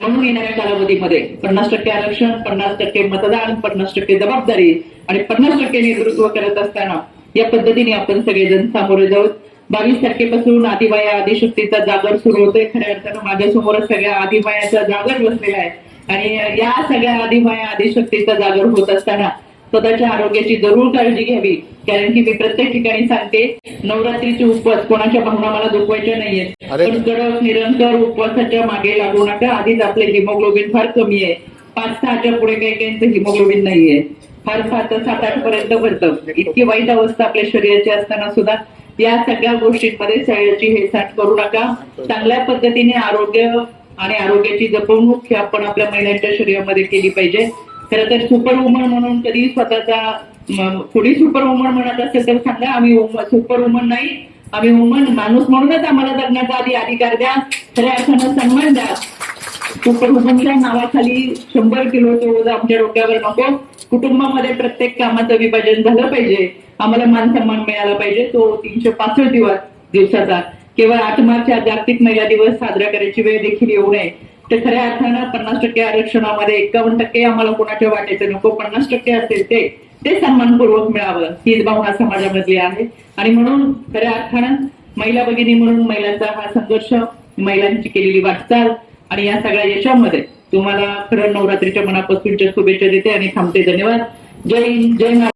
म्हणून येणाऱ्या कालावधीमध्ये 50% आरक्षण, 50% मतदान, 50% जबाबदारी आणि 50% नेतृत्व करत असताना या पद्धतीने आपण सगळेजण सामोरे जाऊ. 22 तारखेपासून आदिबाया आदिशक्तीचा जागर सुरू होतोय. खऱ्या अर्थानं माझ्यासमोरच सगळ्या आदिबायाचा जागर बसलेला आहे आणि या सगळ्या आदिबाया आदिशक्तीचा जागर होत असताना स्वतःच्या आरोग्याची जरूर काळजी घ्यावी. कारण की मी प्रत्येक ठिकाणी सांगते, नवरात्रीचे उपवास कोणाच्या भावना मला दुखवायच्या नाहीयेत, पण कडक निरंतर उपवासाच्या मागे लागू नका. आधीच आपले हिमोग्लोबिन फार कमी आहे. 5-6च्या पुढे काही काहींचं हिमोग्लोबिन नाहीये, फार 7-8 पर्यंत भरतं. इतकी वाईट अवस्था आपल्या शरीराची असताना सुद्धा या सगळ्या गोष्टींमध्ये शरीराची हेळसांड करू नका. चांगल्या पद्धतीने आरोग्य आणि आरोग्याची जपवणूक ही आपण आपल्या महिलांच्या शरीरामध्ये केली पाहिजे. खरं तर सुपर वुमन म्हणून कधी स्वतःचा थोडी सुपर वुमन म्हणत असेल तर सांगा, आम्ही सुपर वुमन नाही, आम्ही वुमन माणूस म्हणूनच आम्हाला जगण्याचा अधिकार द्या, खऱ्या अर्थानं सन्मान द्या. सुपर वुमनच्या नावाखाली 100 किलोचं ओझं आमच्या डोक्यावर नको. कुटुंबामध्ये प्रत्येक कामाचं विभाजन झालं पाहिजे. आम्हाला मान सन्मान मिळाला पाहिजे. तो 365 दिवसाचा केवळ 8 मार्च हा जागतिक महिला दिवस साजरा करायची वेळ देखील येऊ नये. तर खऱ्या अर्थानं 50% आरक्षणामध्ये 51% आम्हाला कोणाच्या वाटेचं नको, 50% असेल ते सन्मानपूर्वक मिळावं, हीच भावना समाजामधली आहे. आणि म्हणून खऱ्या अर्थानं महिला भगिनी म्हणून महिलांचा हा संघर्ष, महिलांची केलेली वाटचाल आणि या सगळ्या यशामध्ये तुम्हाला खरं नवरात्रीच्या मनापासूनच्या शुभेच्छा देते आणि थांबते. धन्यवाद. जय हिंद, जय महाराष्ट्र.